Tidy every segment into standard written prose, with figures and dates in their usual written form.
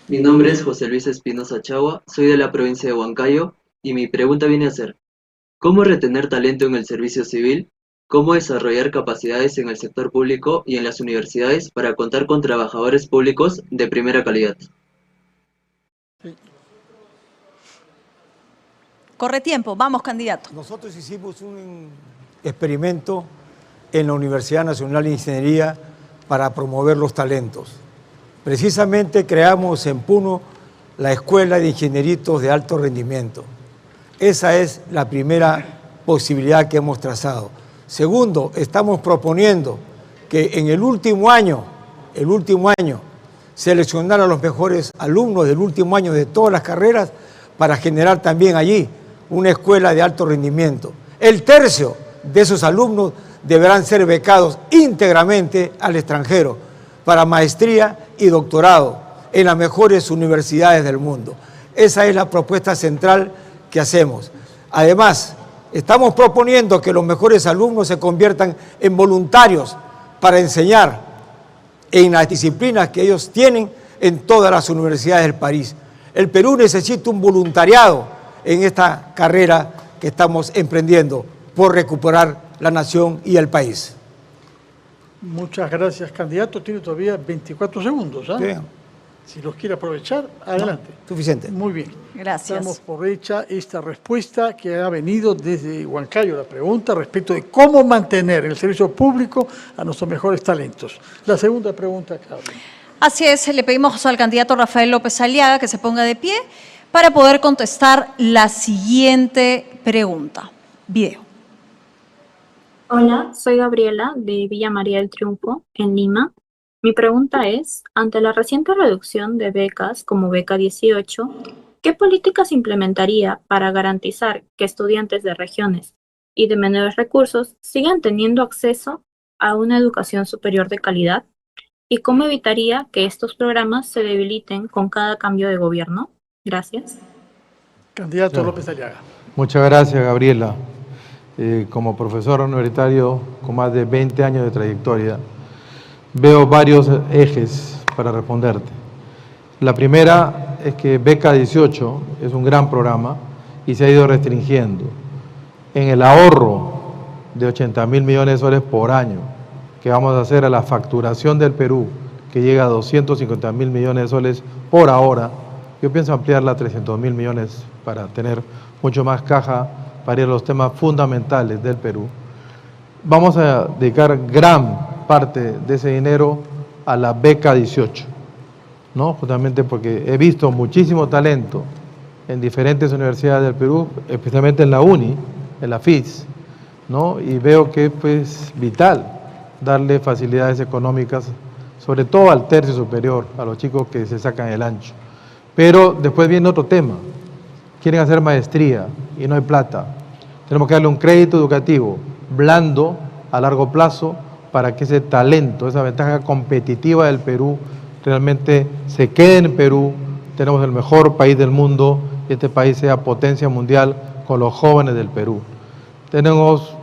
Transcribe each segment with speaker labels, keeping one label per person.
Speaker 1: Mi nombre es José Luis Espinosa Chagua, soy de la provincia de Huancayo y mi pregunta viene a ser, ¿cómo retener talento en el servicio civil? ¿Cómo desarrollar capacidades en el sector público y en las universidades para contar con trabajadores públicos de primera calidad?
Speaker 2: Corre tiempo, vamos candidato.
Speaker 3: Nosotros hicimos un experimento en la Universidad Nacional de Ingeniería para promover los talentos. Precisamente creamos en Puno la Escuela de Ingenieritos de Alto Rendimiento. Esa es la primera posibilidad que hemos trazado. Segundo, estamos proponiendo que en el último año, seleccionar a los mejores alumnos del último año de todas las carreras para generar también allí una escuela de alto rendimiento. El tercio de esos alumnos deberán ser becados íntegramente al extranjero para maestría y doctorado en las mejores universidades del mundo. Esa es la propuesta central que hacemos. Además, estamos proponiendo que los mejores alumnos se conviertan en voluntarios para enseñar en las disciplinas que ellos tienen en todas las universidades del país. El Perú necesita un voluntariado en esta carrera que estamos emprendiendo por recuperar la nación y el país.
Speaker 4: Muchas gracias, candidato. Tiene todavía 24 segundos.
Speaker 3: Bien.
Speaker 4: Si los quiere aprovechar, adelante.
Speaker 3: No, suficiente.
Speaker 4: Muy bien.
Speaker 2: Gracias.
Speaker 4: Damos por hecha esta respuesta que ha venido desde Huancayo, la pregunta respecto de cómo mantener en el servicio público a nuestros mejores talentos. La segunda pregunta, Claudia.
Speaker 2: Así es, le pedimos al candidato Rafael López Aliaga que se ponga de pie para poder contestar la siguiente pregunta. Video.
Speaker 5: Hola, soy Gabriela de Villa María del Triunfo, en Lima. Mi pregunta es, ante la reciente reducción de becas como Beca 18, ¿qué políticas implementaría para garantizar que estudiantes de regiones y de menores recursos sigan teniendo acceso a una educación superior de calidad? ¿Y cómo evitaría que estos programas se debiliten con cada cambio de gobierno? Gracias.
Speaker 4: Candidato López Aliaga.
Speaker 6: Muchas gracias, Gabriela. Como profesor universitario con más de 20 años de trayectoria, veo varios ejes para responderte. La primera es que Beca 18 es un gran programa y se ha ido restringiendo. En el ahorro de 80.000 millones de soles por año que vamos a hacer a la facturación del Perú, que llega a 250.000 millones de soles por ahora, yo pienso ampliarla a 300.000 millones para tener mucho más caja para ir a los temas fundamentales del Perú. Vamos a dedicar gran parte de ese dinero a la Beca 18, ¿no? Justamente porque he visto muchísimo talento en diferentes universidades del Perú, especialmente en la UNI, en la FIS, ¿no? Y veo que es pues, vital darle facilidades económicas, sobre todo al tercio superior, a los chicos que se sacan el ancho. Pero después viene otro tema, quieren hacer maestría y no hay plata. Tenemos que darle un crédito educativo blando a largo plazo para que ese talento, esa ventaja competitiva del Perú realmente se quede en Perú. Tenemos el mejor país del mundo y este país sea potencia mundial con los jóvenes del Perú. Tenemos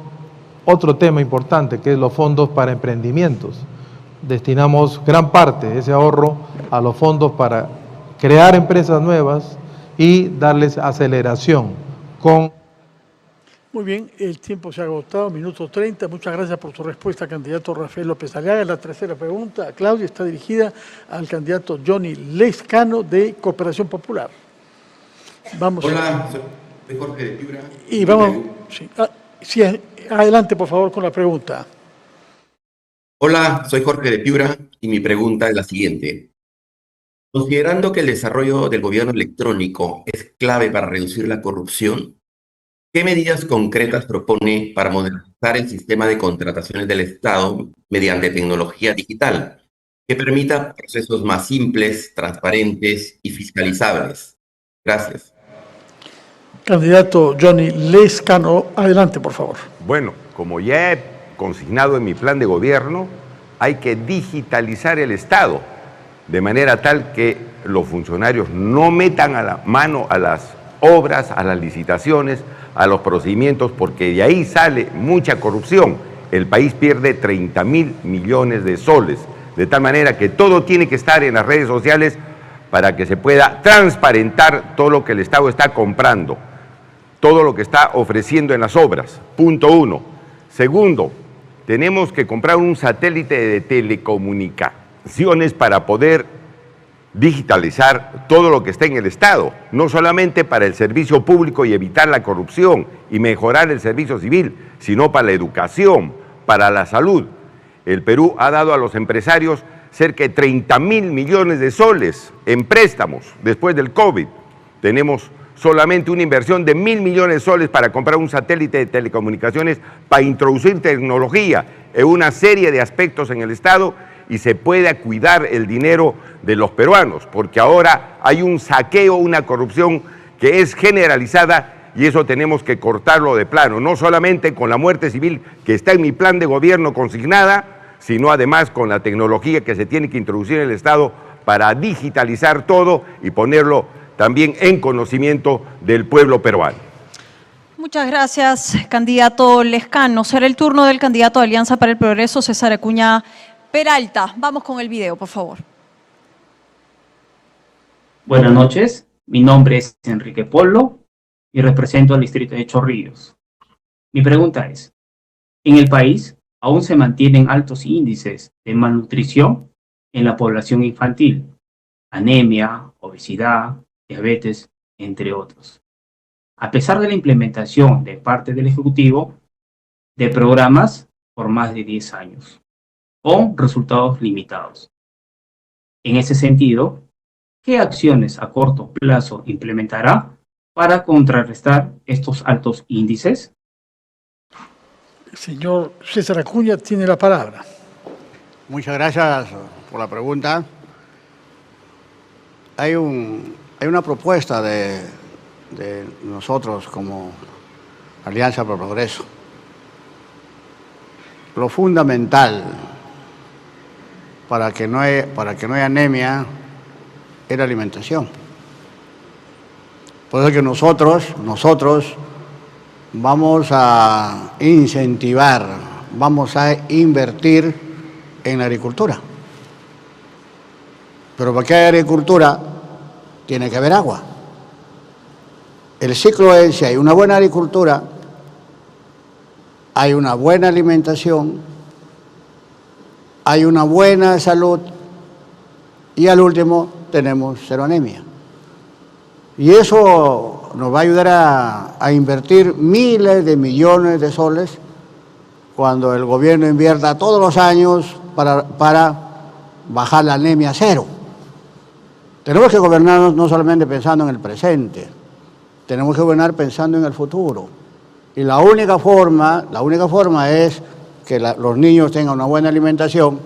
Speaker 6: otro tema importante que es los fondos para emprendimientos. Destinamos gran parte de ese ahorro a los fondos para crear empresas nuevas y darles aceleración con...
Speaker 4: Muy bien, el tiempo se ha agotado, minuto 30. Muchas gracias por su respuesta, candidato Rafael López Aliaga. La tercera pregunta, Claudia, está dirigida al candidato Johnny Lescano de Cooperación Popular. Vamos.
Speaker 7: Hola, soy Jorge de Piura.
Speaker 4: Y vamos, sí, adelante por favor con la pregunta.
Speaker 7: Hola, soy Jorge de Piura y mi pregunta es la siguiente. Considerando que el desarrollo del gobierno electrónico es clave para reducir la corrupción, ¿qué medidas concretas propone para modernizar el sistema de contrataciones del Estado mediante tecnología digital que permita procesos más simples, transparentes y fiscalizables? Gracias.
Speaker 4: Candidato Johnny Lescano, adelante, por favor.
Speaker 8: Bueno, como ya he consignado en mi plan de gobierno, hay que digitalizar el Estado, de manera tal que los funcionarios no metan a la mano a las obras, a las licitaciones, a los procedimientos, porque de ahí sale mucha corrupción. El país pierde 30.000 millones de soles, de tal manera que todo tiene que estar en las redes sociales para que se pueda transparentar todo lo que el Estado está comprando, todo lo que está ofreciendo en las obras. Punto 1. Segundo, tenemos que comprar un satélite de telecomunicaciones para poder digitalizar todo lo que está en el Estado, no solamente para el servicio público y evitar la corrupción y mejorar el servicio civil, sino para la educación, para la salud. El Perú ha dado a los empresarios cerca de 30.000 millones de soles en préstamos después del COVID. Tenemos solamente una inversión de 1.000 millones de soles para comprar un satélite de telecomunicaciones para introducir tecnología en una serie de aspectos en el Estado y se pueda cuidar el dinero de los peruanos, porque ahora hay un saqueo, una corrupción que es generalizada y eso tenemos que cortarlo de plano, no solamente con la muerte civil que está en mi plan de gobierno consignada, sino además con la tecnología que se tiene que introducir en el Estado para digitalizar todo y ponerlo también en conocimiento del pueblo peruano.
Speaker 2: Muchas gracias, candidato Lescano. Será el turno del candidato de Alianza para el Progreso, César Acuña Peralta. Vamos con el video, por favor.
Speaker 9: Buenas noches, mi nombre es Enrique Polo y represento al distrito de Chorrillos. Mi pregunta es, ¿en el país aún se mantienen altos índices de malnutrición en la población infantil? Anemia, obesidad, diabetes, entre otros. A pesar de la implementación de parte del Ejecutivo de programas por más de 10 años, con resultados limitados. En ese sentido, ¿qué acciones a corto plazo implementará para contrarrestar estos altos índices?
Speaker 4: El señor César Acuña tiene la palabra.
Speaker 10: Muchas gracias por la pregunta. Hay una propuesta de nosotros como Alianza por el Progreso. Lo fundamental para que no haya anemia es la alimentación. Por eso que nosotros vamos a incentivar, vamos a invertir en la agricultura. Pero para que haya agricultura tiene que haber agua. El ciclo es, si hay una buena agricultura, hay una buena alimentación, hay una buena salud y al último tenemos cero anemia. Y eso nos va a ayudar a invertir miles de millones de soles cuando el gobierno invierta todos los años para bajar la anemia a cero. Tenemos que gobernarnos no solamente pensando en el presente, tenemos que gobernar pensando en el futuro. Y la única forma es que los niños tengan una buena alimentación,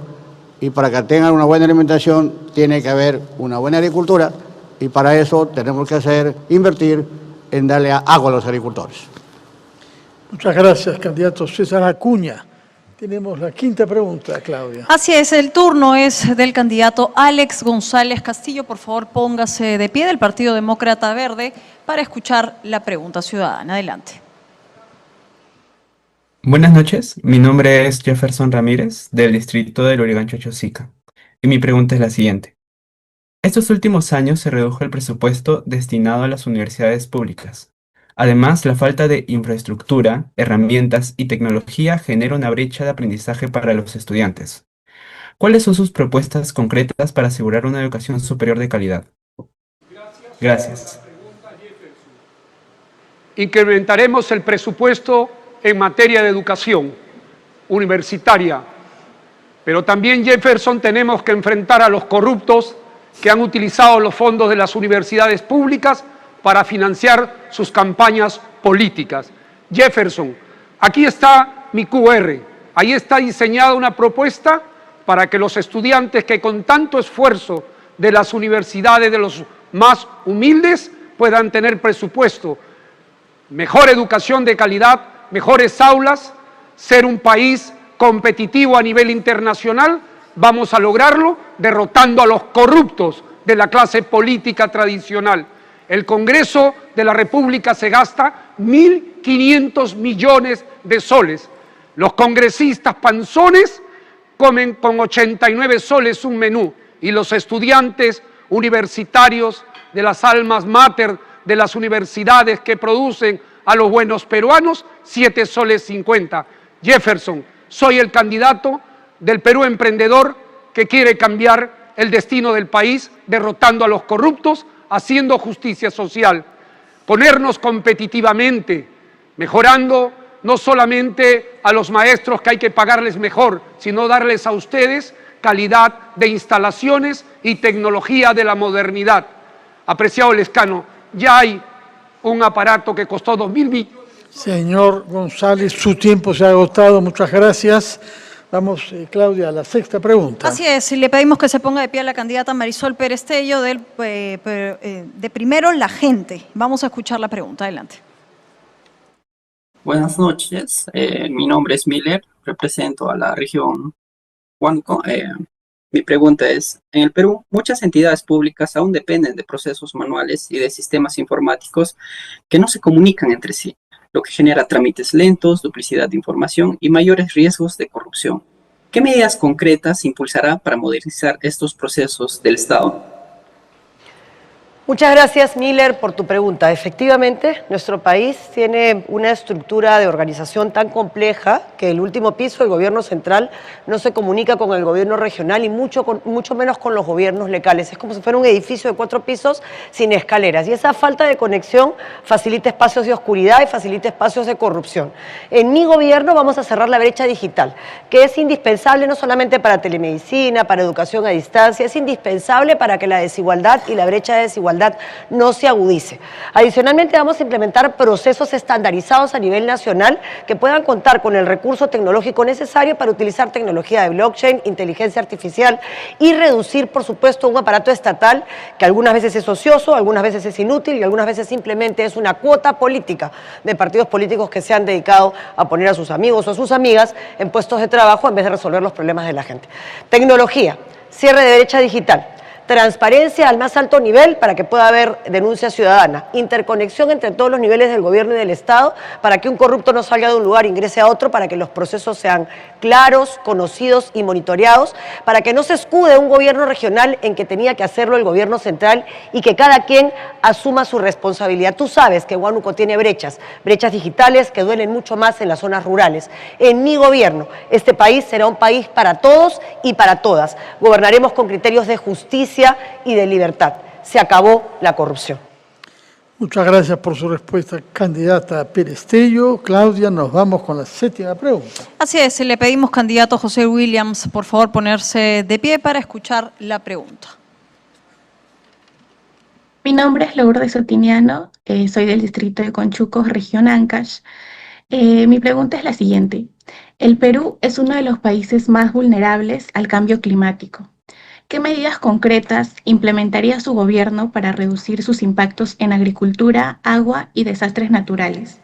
Speaker 10: y para que tengan una buena alimentación tiene que haber una buena agricultura, y para eso tenemos que invertir en darle agua a los agricultores.
Speaker 4: Muchas gracias, candidato César Acuña. Tenemos la quinta pregunta, Claudia.
Speaker 2: Así es, el turno es del candidato Alex González Castillo. Por favor, póngase de pie, del Partido Demócrata Verde, para escuchar la pregunta ciudadana. Adelante.
Speaker 11: Buenas noches, mi nombre es Jefferson Ramírez, del distrito de Lurigancho-Chosica, y mi pregunta es la siguiente. Estos últimos años se redujo el presupuesto destinado a las universidades públicas. Además, la falta de infraestructura, herramientas y tecnología genera una brecha de aprendizaje para los estudiantes. ¿Cuáles son sus propuestas concretas para asegurar una educación superior de calidad? Gracias.
Speaker 12: Incrementaremos el presupuesto en materia de educación universitaria, pero también, Jefferson, tenemos que enfrentar a los corruptos que han utilizado los fondos de las universidades públicas para financiar sus campañas políticas. Jefferson, aquí está mi QR, ahí está diseñada una propuesta para que los estudiantes que con tanto esfuerzo de las universidades de los más humildes puedan tener presupuesto, mejor educación de calidad, mejores aulas, ser un país competitivo a nivel internacional. Vamos a lograrlo derrotando a los corruptos de la clase política tradicional. El Congreso de la República se gasta 1.500 millones de soles. Los congresistas panzones comen con 89 soles un menú y los estudiantes universitarios, de las almas mater de las universidades que producen a los buenos peruanos, 7 soles 50. Jefferson, soy el candidato del Perú emprendedor que quiere cambiar el destino del país, derrotando a los corruptos, haciendo justicia social, ponernos competitivamente, mejorando no solamente a los maestros que hay que pagarles mejor, sino darles a ustedes calidad de instalaciones y tecnología de la modernidad. Apreciado Lescano, ya hay un aparato que costó 2.000 millones.
Speaker 4: Señor González, su tiempo se ha agotado. Muchas gracias. Vamos, Claudia, a la sexta pregunta.
Speaker 2: Así es, y le pedimos que se ponga de pie a la candidata Marisol Pérez Tello de Primero la Gente. Vamos a escuchar la pregunta. Adelante.
Speaker 13: Buenas noches, mi nombre es Miller, represento a la región Huánuco. Mi pregunta es, en el Perú, muchas entidades públicas aún dependen de procesos manuales y de sistemas informáticos que no se comunican entre sí, lo que genera trámites lentos, duplicidad de información y mayores riesgos de corrupción. ¿Qué medidas concretas impulsará para modernizar estos procesos del Estado?
Speaker 14: Muchas gracias, Miller, por tu pregunta. Efectivamente, nuestro país tiene una estructura de organización tan compleja que el último piso, el gobierno central, no se comunica con el gobierno regional y mucho menos con los gobiernos locales. Es como si fuera un edificio de 4 pisos sin escaleras. Y esa falta de conexión facilita espacios de oscuridad y facilita espacios de corrupción. En mi gobierno vamos a cerrar la brecha digital, que es indispensable no solamente para telemedicina, para educación a distancia, es indispensable para que la desigualdad y la brecha de desigualdad no se agudice. Adicionalmente, vamos a implementar procesos estandarizados a nivel nacional que puedan contar con el recurso tecnológico necesario para utilizar tecnología de blockchain, inteligencia artificial y reducir, por supuesto, un aparato estatal que algunas veces es ocioso, algunas veces es inútil y algunas veces simplemente es una cuota política de partidos políticos que se han dedicado a poner a sus amigos o a sus amigas en puestos de trabajo en vez de resolver los problemas de la gente. Tecnología, cierre de brecha digital. Transparencia al más alto nivel para que pueda haber denuncia ciudadana, interconexión entre todos los niveles del gobierno y del Estado para que un corrupto no salga de un lugar e ingrese a otro, para que los procesos sean claros, conocidos y monitoreados, para que no se escude un gobierno regional en que tenía que hacerlo el gobierno central y que cada quien asuma su responsabilidad. Tú sabes que Huánuco tiene brechas digitales que duelen mucho más en las zonas rurales. En mi gobierno, este país será un país para todos y para todas. Gobernaremos con criterios de justicia y de libertad. Se acabó la corrupción.
Speaker 4: Muchas gracias por su respuesta, candidata Pérez Tello. Claudia, nos vamos con la séptima pregunta.
Speaker 2: Así es, le pedimos, candidato José Williams, por favor ponerse de pie para escuchar la pregunta.
Speaker 15: Mi nombre es Lourdes Otiniano, soy del distrito de Conchucos, región Ancash. Mi pregunta es la siguiente. El Perú es uno de los países más vulnerables al cambio climático. ¿Qué medidas concretas implementaría su gobierno para reducir sus impactos en agricultura, agua y desastres naturales?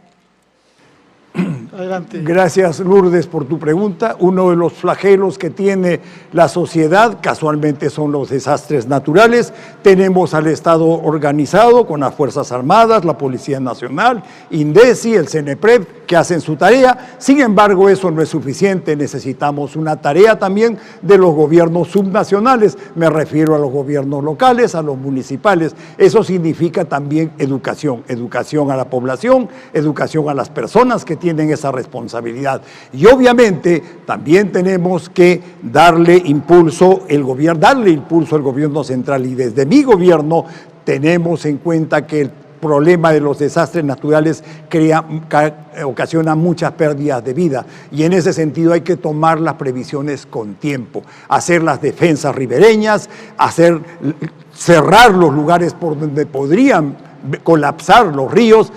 Speaker 4: Adelante.
Speaker 3: Gracias, Lourdes, por tu pregunta. Uno de los flagelos que tiene la sociedad casualmente son los desastres naturales. Tenemos al Estado organizado con las Fuerzas Armadas, la Policía Nacional, INDECI, el CENEPRED, que hacen su tarea. Sin embargo, eso no es suficiente. Necesitamos una tarea también de los gobiernos subnacionales. Me refiero a los gobiernos locales, a los municipales. Eso significa también educación. Educación a la población, educación a las personas que tienen esa responsabilidad. Y obviamente también tenemos que darle impulso al gobierno central. Y desde mi gobierno tenemos en cuenta que el problema de los desastres naturales ocasiona muchas pérdidas de vida, y en ese sentido hay que tomar las previsiones con tiempo, hacer las defensas ribereñas, cerrar los lugares por donde podrían colapsar los ríos,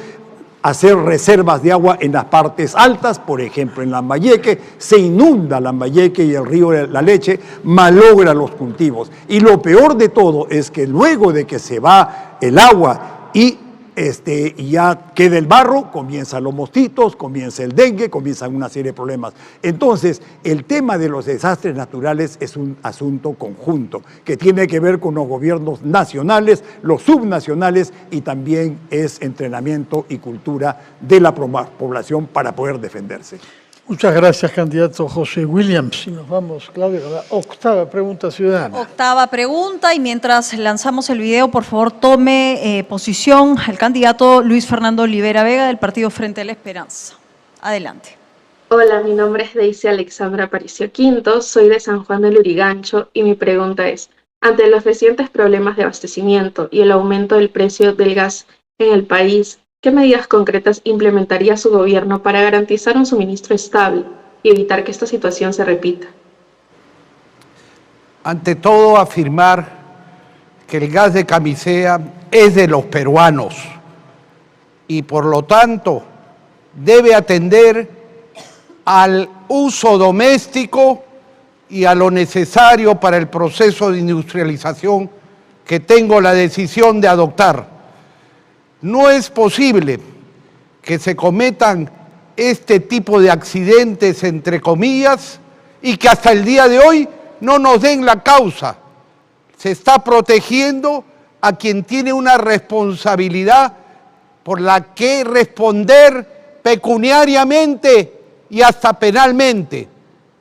Speaker 3: hacer reservas de agua en las partes altas. Por ejemplo, en Lambayeque se inunda Lambayeque y el río de la Leche malogra los cultivos. Y lo peor de todo es que luego de que se va el agua y ya queda el barro, comienzan los mosquitos, comienza el dengue, comienzan una serie de problemas. Entonces, el tema de los desastres naturales es un asunto conjunto que tiene que ver con los gobiernos nacionales, los subnacionales, y también es entrenamiento y cultura de la población para poder defenderse.
Speaker 4: Muchas gracias, candidato José Williams. Y nos vamos, Claudia, con la octava pregunta ciudadana.
Speaker 2: Octava pregunta, y mientras lanzamos el video, por favor, tome posición el candidato Luis Fernando Olivera Vega del partido Frente a la Esperanza. Adelante.
Speaker 16: Hola, mi nombre es Daisy Alexandra Aparicio Quinto, soy de San Juan del Lurigancho y mi pregunta es, ante los recientes problemas de abastecimiento y el aumento del precio del gas en el país, ¿qué medidas concretas implementaría su gobierno para garantizar un suministro estable y evitar que esta situación se repita?
Speaker 17: Ante todo, afirmar que el gas de Camisea es de los peruanos y por lo tanto debe atender al uso doméstico y a lo necesario para el proceso de industrialización que tengo la decisión de adoptar. No es posible que se cometan este tipo de accidentes, entre comillas, y que hasta el día de hoy no nos den la causa. Se está protegiendo a quien tiene una responsabilidad por la que responder pecuniariamente y hasta penalmente.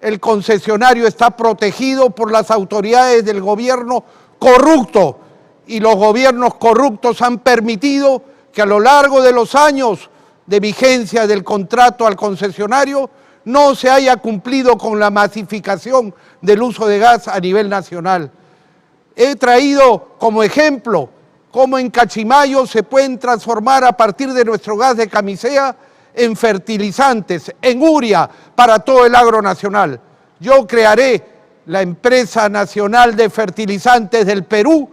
Speaker 17: El concesionario está protegido por las autoridades del gobierno corrupto y los gobiernos corruptos han permitido que a lo largo de los años de vigencia del contrato al concesionario no se haya cumplido con la masificación del uso de gas a nivel nacional. He traído como ejemplo cómo en Cachimayo se pueden transformar a partir de nuestro gas de Camisea en fertilizantes, en urea para todo el agro nacional. Yo crearé la empresa nacional de fertilizantes del Perú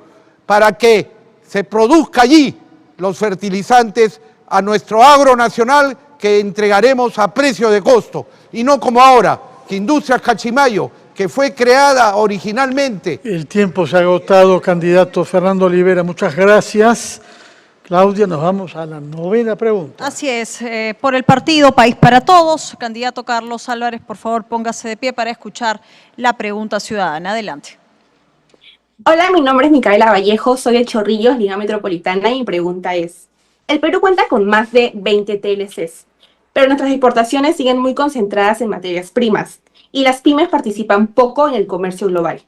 Speaker 17: para que se produzca allí los fertilizantes a nuestro agro nacional que entregaremos a precio de costo y no como ahora, que Industrias Cachimayo, que fue creada originalmente.
Speaker 4: El tiempo se ha agotado, candidato Fernando Olivera. Muchas gracias. Claudia, nos vamos a la novena pregunta.
Speaker 2: Así es, por el partido País para Todos, candidato Carlos Álvarez, por favor, póngase de pie para escuchar la pregunta ciudadana. Adelante.
Speaker 18: Hola, mi nombre es Micaela Vallejo, soy de Chorrillos, Liga Metropolitana, y mi pregunta es, el Perú cuenta con más de 20 TLCs, pero nuestras exportaciones siguen muy concentradas en materias primas, y las pymes participan poco en el comercio global.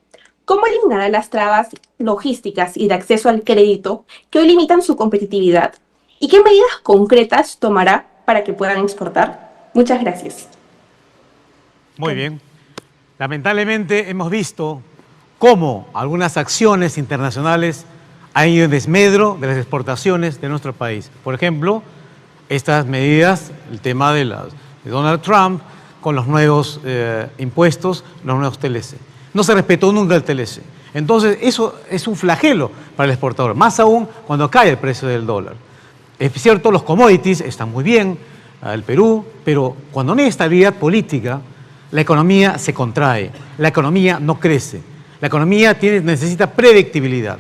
Speaker 18: ¿Cómo eliminará las trabas logísticas y de acceso al crédito que hoy limitan su competitividad? ¿Y qué medidas concretas tomará para que puedan exportar? Muchas gracias.
Speaker 19: Muy bien. Lamentablemente hemos visto cómo algunas acciones internacionales han ido en desmedro de las exportaciones de nuestro país. Por ejemplo, estas medidas, el tema de Donald Trump con los nuevos impuestos, los nuevos TLC. No se respetó nunca el TLC. Entonces, eso es un flagelo para el exportador, más aún cuando cae el precio del dólar. Es cierto, los commodities están muy bien, el Perú, pero cuando no hay estabilidad política, la economía se contrae, la economía no crece, la economía necesita predictibilidad.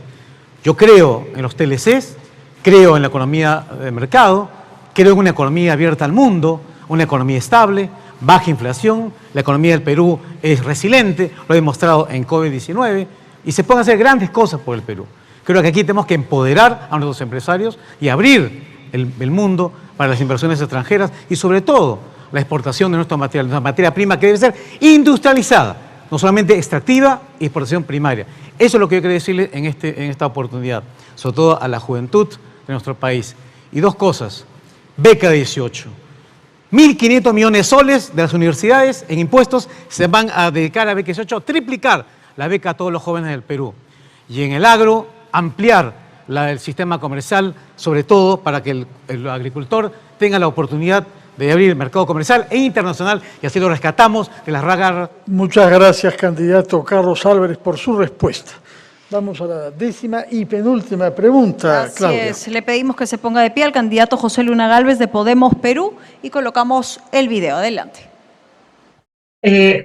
Speaker 19: Yo creo en los TLCs, creo en la economía de mercado, creo en una economía abierta al mundo, una economía estable, baja inflación, la economía del Perú es resiliente, lo he demostrado en COVID-19, y se pueden hacer grandes cosas por el Perú. Creo que aquí tenemos que empoderar a nuestros empresarios y abrir el mundo para las inversiones extranjeras y sobre todo la exportación de nuestra materia prima que debe ser industrializada, no solamente extractiva y exportación primaria. Eso es lo que yo quiero decirle en esta oportunidad, sobre todo a la juventud de nuestro país. Y dos cosas, beca 18. 1.500 millones de soles de las universidades en impuestos se van a dedicar a beca 18, triplicar la beca a todos los jóvenes del Perú. Y en el agro, ampliar el sistema comercial, sobre todo para que el agricultor tenga la oportunidad de abrir el mercado comercial e internacional y así lo rescatamos de las ragas.
Speaker 4: Muchas gracias, candidato Carlos Álvarez, por su respuesta. Vamos a la décima y penúltima pregunta, Claudia.
Speaker 2: Así es, le pedimos que se ponga de pie al candidato José Luna Gálvez de Podemos Perú y colocamos el video. Adelante.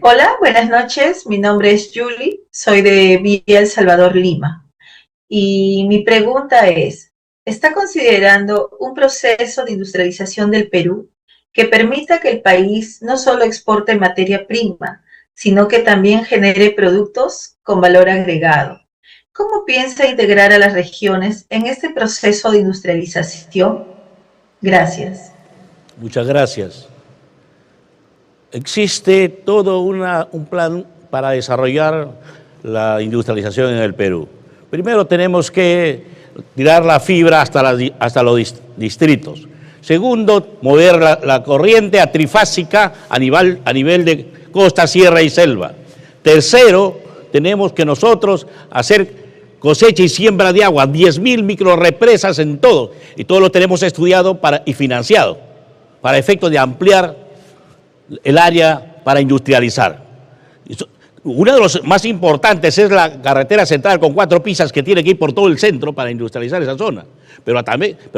Speaker 20: Hola, buenas noches. Mi nombre es Julie, soy de Villa El Salvador, Lima. Y mi pregunta es, ¿está considerando un proceso de industrialización del Perú que permita que el país no solo exporte materia prima, sino que también genere productos con valor agregado? ¿Cómo piensa integrar a las regiones en este proceso de industrialización? Gracias.
Speaker 21: Muchas gracias. existe todo un plan para desarrollar la industrialización en el Perú. Primero tenemos que tirar la fibra hasta los distritos. Segundo, mover la corriente a trifásica a nivel de costa, sierra y selva. Tercero, tenemos que nosotros hacer cosecha y siembra de agua, 10.000 microrepresas en todo, y todo lo tenemos estudiado y financiado, para efecto de ampliar el área para industrializar. Uno de los más importantes es la carretera central con 4 pistas que tiene que ir por todo el centro para industrializar esa zona. Pero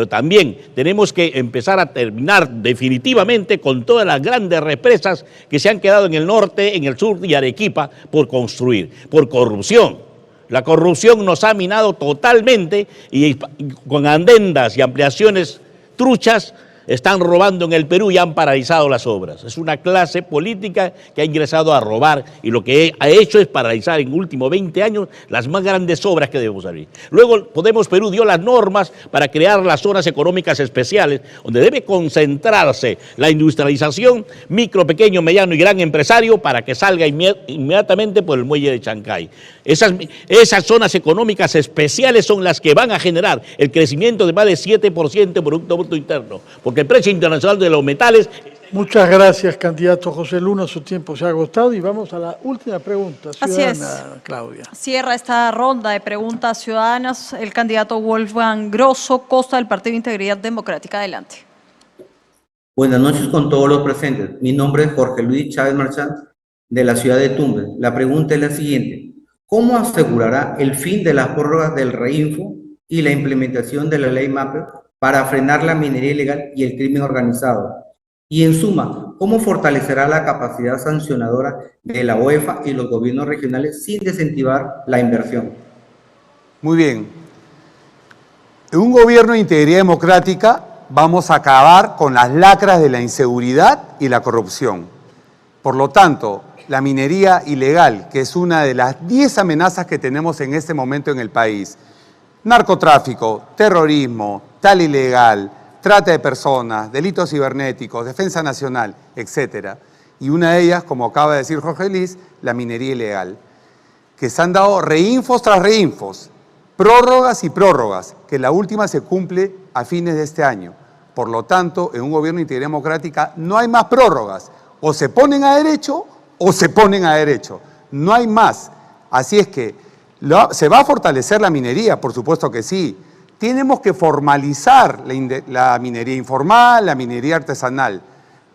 Speaker 21: también tenemos que empezar a terminar definitivamente con todas las grandes represas que se han quedado en el norte, en el sur y Arequipa por construir, por corrupción. La corrupción nos ha minado totalmente y con adendas y ampliaciones truchas están robando en el Perú y han paralizado las obras. Es una clase política que ha ingresado a robar y lo que ha hecho es paralizar en los últimos 20 años las más grandes obras que debemos abrir. Luego Perú dio las normas para crear las zonas económicas especiales donde debe concentrarse la industrialización micro, pequeño, mediano y gran empresario para que salga inmediatamente por el muelle de Chancay. Esas zonas económicas especiales son las que van a generar el crecimiento de más de 7% de Producto Bruto Interno. Porque el precio internacional de los metales...
Speaker 4: Muchas gracias, candidato José Luna. Su tiempo se ha agotado y vamos a la última pregunta. Ciudadana Claudia.
Speaker 2: Cierra esta ronda de preguntas ciudadanas el candidato Wolfgang Grosso, Costa del Partido Integridad Democrática. Adelante.
Speaker 22: Buenas noches con todos los presentes. Mi nombre es Jorge Luis Chávez Marchant, de la ciudad de Tumbes. La pregunta es la siguiente. ¿Cómo asegurará el fin de las prórrogas del Reinfo y la implementación de la ley MAPE para frenar la minería ilegal y el crimen organizado? Y en suma, ¿cómo fortalecerá la capacidad sancionadora de la UEFA y los gobiernos regionales sin desincentivar la inversión?
Speaker 23: Muy bien. En un gobierno de integridad democrática vamos a acabar con las lacras de la inseguridad y la corrupción. Por lo tanto, la minería ilegal, que es una de las 10 amenazas que tenemos en este momento en el país, narcotráfico, terrorismo, tal ilegal, trata de personas, delitos cibernéticos, defensa nacional, etc. Y una de ellas, como acaba de decir Jorge Luis, la minería ilegal, que se han dado reinfos tras reinfos, prórrogas y prórrogas, que la última se cumple a fines de este año. Por lo tanto, en un gobierno de integridad democrática no hay más prórrogas, o se ponen a derecho o se ponen a derecho, no hay más. Así es que se va a fortalecer la minería, por supuesto que sí. Tenemos que formalizar la minería informal, la minería artesanal,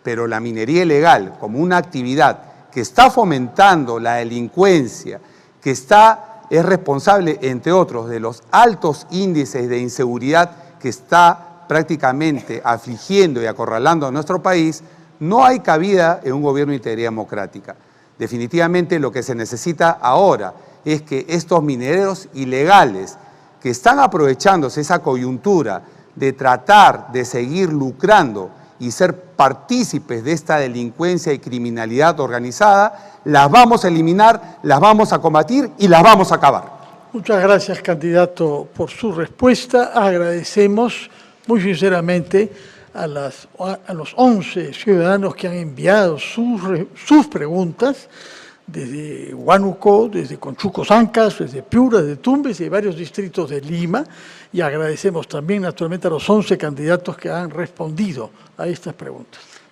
Speaker 23: pero la minería ilegal como una actividad que está fomentando la delincuencia, que es responsable, entre otros, de los altos índices de inseguridad que está prácticamente afligiendo y acorralando a nuestro país, no hay cabida en un gobierno de integridad democrática. Definitivamente lo que se necesita ahora es que estos mineros ilegales que están aprovechándose esa coyuntura de tratar de seguir lucrando y ser partícipes de esta delincuencia y criminalidad organizada, las vamos a eliminar, las vamos a combatir y las vamos a acabar.
Speaker 4: Muchas gracias, candidato, por su respuesta. Agradecemos muy sinceramente a los 11 ciudadanos que han enviado sus preguntas desde Huánuco, desde Conchucos Ancas, desde Piura, desde Tumbes y de varios distritos de Lima. Y agradecemos también naturalmente a los 11 candidatos que han respondido a estas preguntas.